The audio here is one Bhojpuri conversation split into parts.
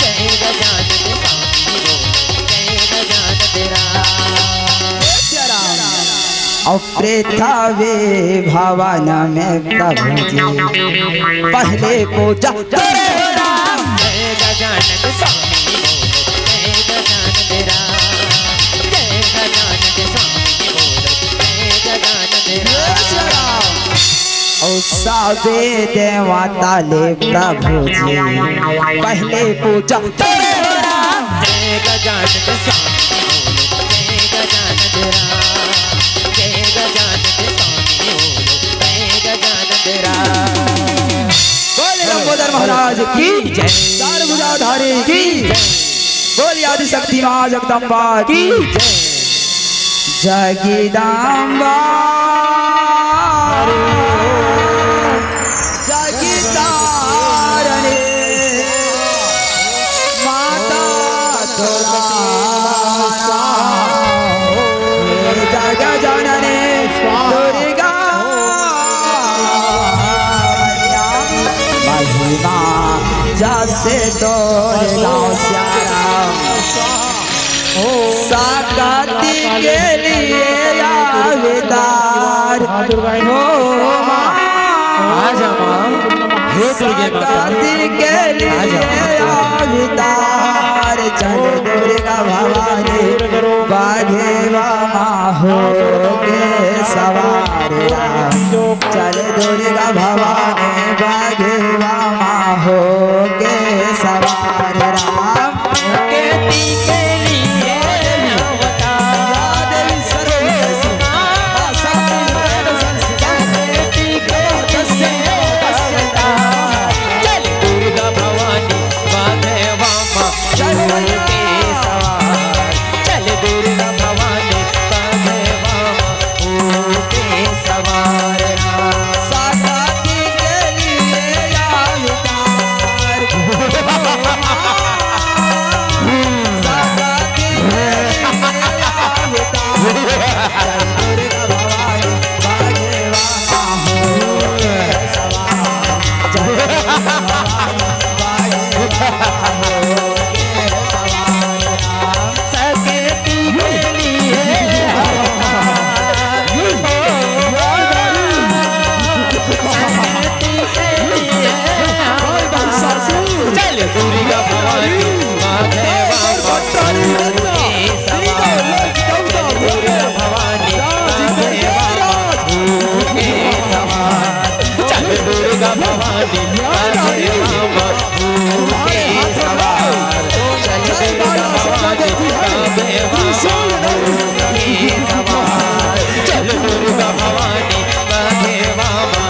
जय गजानन स्वामी बोलो जय गजानन राम। और प्रेतावे भवन में प्रभु जी पहले पूजा तेरे राम। जय गजानन स्वामी बोलो जय गजानन राम। जय गजानन स्वामी बोलो जय गजानन राम। और सावे देवता ले प्रभु जी पहले पूजा तेरे राम। जय गजानन स्वामी बोलो जय गजानन राम। जय गजानन स्वामी बोलो जय गजानन राम। बोले लंबोदर महाराज की जय, चार भुजाधारी की जय, बोली आदि शक्ति मां जगदम्बा की जय। जगदम्बा जगतारणे माता जग जननी दुर्गा महिमा जैसे तोरे गाँव श्याम साकाती के लिए आवेदार हो माँ साकाती के लिए आवेदार। चल दुर्गा भवानी बाघे माँ हो के सवार चल दुर्गा भवानी बाघे माँ हो के सवार राम। खेती के लिए अवतार खेती के चल दुर्गा भवानी बाघे वामा चल के सवार। चल दुर्गा भवानी बाघे वामा के सवार साकाती के लिए अवतार साकाती के लिए अवतार दुर्गा भवानी बाघे माँ हो के सवार चल दुर्गा भवानी बाघे माँ हो के सवार राम। सकेती के लिए चल दुर्गा भवानी बाघे वामा के सवार। चल दुर्गा भवानी बाघे वामा के सवार। चल दुर्गा भवानी बाघे वामा के सवार। चल दुर्गा भवानी बाघे वामा के सवार। चल दुर्गा भवानी बाघे वामा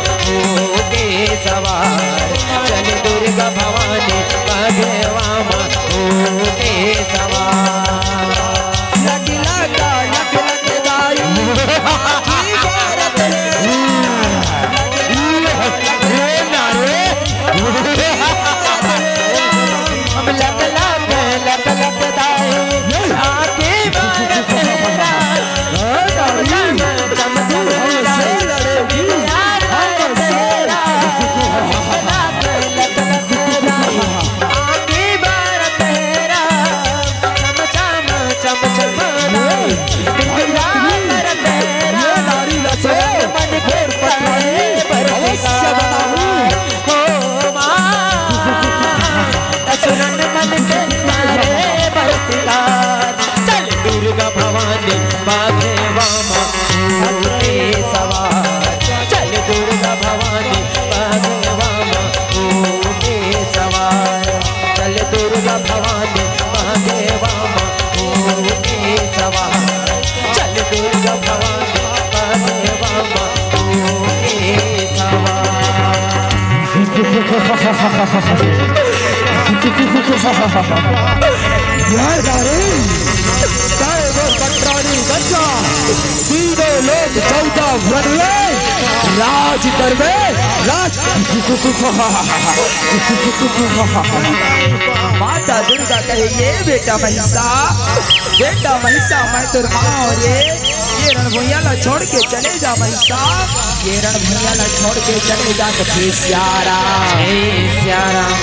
के सवार। चल दुर्गा भवानी बाघे वामा के सवार। लगिला का लग लग दाई की भारत हम लग लग दाए आके भारत तेरा चम चम यार तेरा लग दाए आके भारत तेरा चम चम चम यार तेरा मन करता है परमेश्वर हो मां सुरन मन के तारे बरतिकार। चल दुर्गा भवानी बाघे वामा के सवार। चल दुर्गा भवानी बाघे वामा के सवार। चल दुर्गा भवानी बाघे वामा के सवार। चल दुर्गा भवानी बाघे वामा के सीधे लोग 14 बनवे राज करवे राज। माता दुर्गा कहे ये बेटा महिषा मैं तेरे माँ और ये भैया ला छोड़ के चले जा महिषा, ये रण भैया ला छोड़ के चले जा कथे सियारा।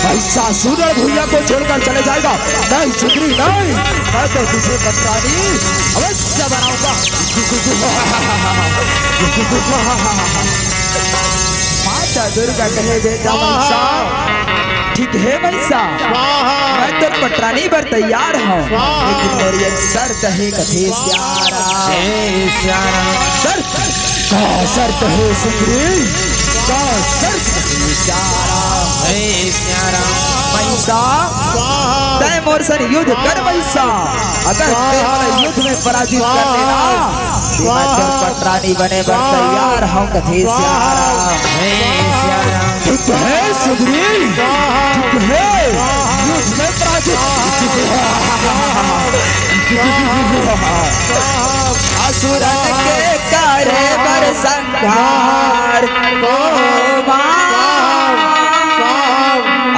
महिषासुर भैया को छोड़कर चले जाएगा नहीं सुग्री नहीं, मैं तो तुझे पत्रानी अवश्य बनाऊंगा। माता दुर्गा कहे बेटा महिषा, ठीक है महिषा, मैं तो पटरानी पर तैयार हूँ, लेकिन मेरी एक शर्त है कथे सियारा। शर्त का शर्त है सुग्री, का शर्त कथे सियारा। महिषा तय मोर से युद्ध कर महिषा, अगर तेरे युद्ध में पराजित कर देना तो मैं तो पटरानी बने पर तैयार हूँ कथे सियारा। ठीक है सुग्री, ठीक है, युद्ध में पराजित। असुरन के करे बर संहार को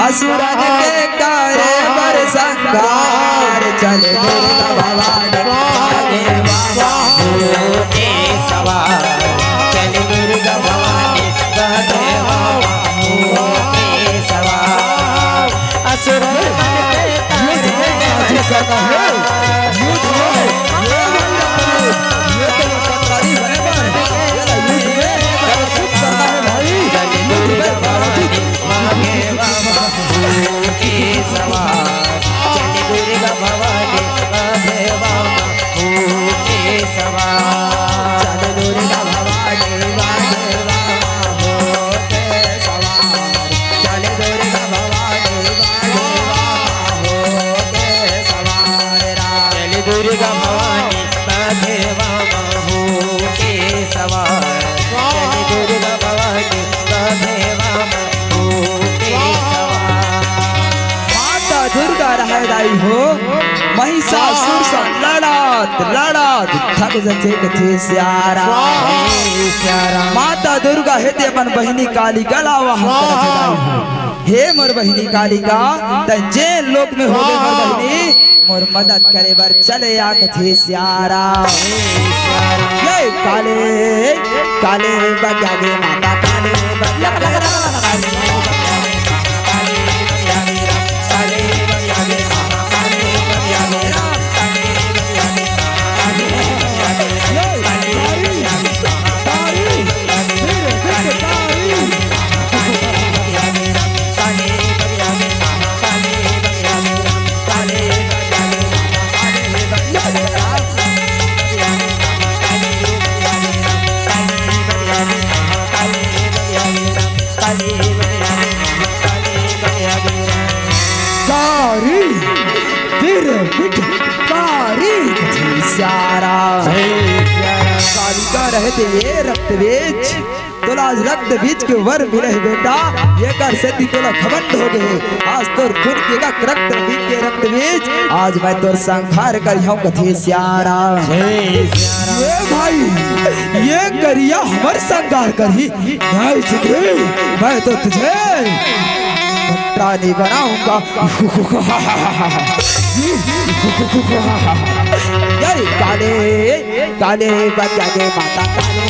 असुरन के करे बर संहार, चले दुर्गा भवानी आगे बाबा के सवार, चले दुर्गा भवानी आगे बाबा के सवार। असुरन के करे करना है, युद्ध में ये तो पटरानी बने पर युद्ध में कुछ करना है भाई, युद्ध में पराजित आगे बाबा के सवार, चले दुर्गा भवानी आगे बाबा के सवार, चले दुर्गा भवानी आगे बाबा के सवार, चले दुर्गा भवानी दुर्गा भवानी आगे बाबा के सवार, चले दुर्गा भवानी आगे बाबा के सवार। माता दुर्गा रहदाई हो, महिषासुर से लड़त लड़त थक जथे कथे सियारा। माता दुर्गा हेते अपन बहिनी काली गला वहां हो, हे मोर बहिनी कालिका तंजे लोक में हो गए मोर बहिनी, मोर मदद करे बर चले आ कथे सियारा। ये काले काले बग्या गे माता काले बग्या गे कालिका रहते ये रक्त बीज तोला रक्त बीज के वर मिले बेटा, ये कर से तोला घमंड हो गए, आज तोर खून के रक्त बीज के रक्त बीज, आज मैं तोर संहार करियो कथे सियारा। ये भाई ये करिया हमर संहार करी नहीं सुग्री, मैं तो तुझे पटरानी बनाऊंगा। ये काले काले बग्या गे माता काले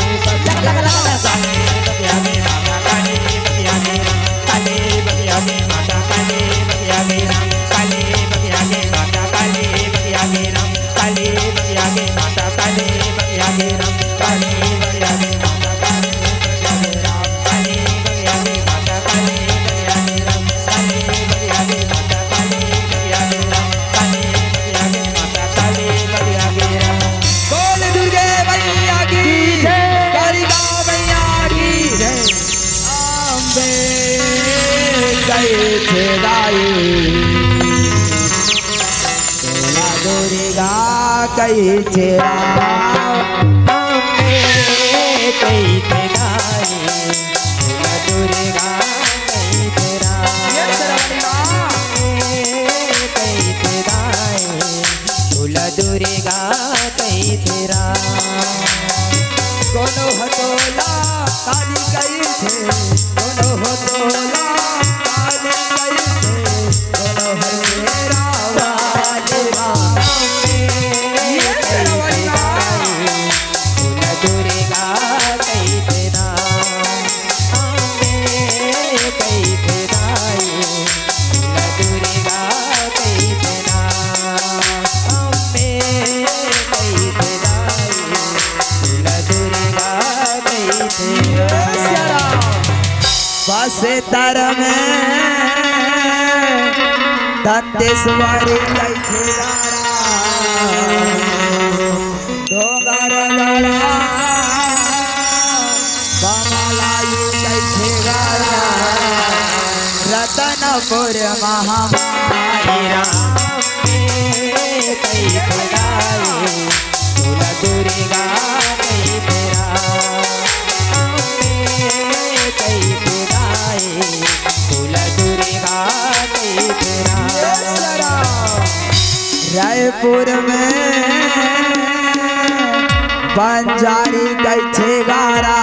कई तेरा कई तेरा दुर्गा कई तेरा कई तेरा तुला दुर्गा कई तेरा कोनो हतोला काली कई थे, कोनो हतोला काली कई थे, कोनो हतेरा वाली दुर्गा कैसे राम कैसे राय दुर्गा कैसे राम कैसे राय दुर्गा कैसे बसे तर में दंतेश्वरी कैसे डोंगर गड़ा बमलायु कैसे गारा रतनपुर महामाई कैसे राय दुर्गा कैसे कैसे राय दुर्गा कैसे रायपुर में बंजारी कैसे गारा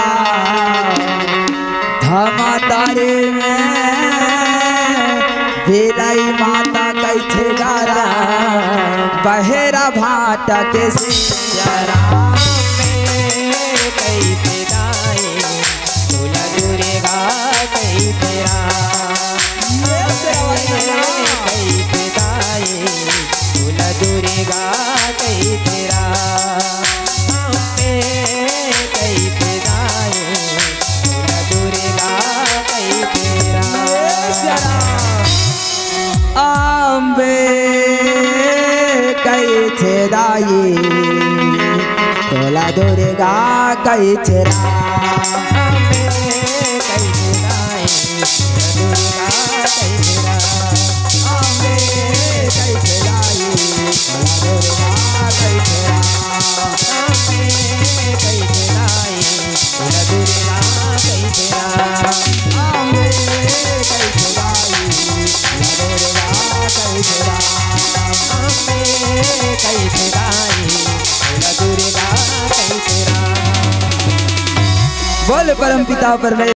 धमातारी में बेलाई माता कैसे गारा बहेरा भाटा के सिंचारा कैसे राय दुर्गा कैसे कैसे राय दुर्गा कैसे कैसे राय दुर्गा कैसे अम्बे कैसे दाई तोला दुर्गा कैसे कैसे राय दुर्गा कैसे अम्बे कैसे दाई तोला दुर्गा कैसे कैसे राय दुर्गा कैसे अम्बे कैसे दाई तोला दुर्गा कैसे राय दुर्गा कैसे बोल परम पिता परमेश्वर।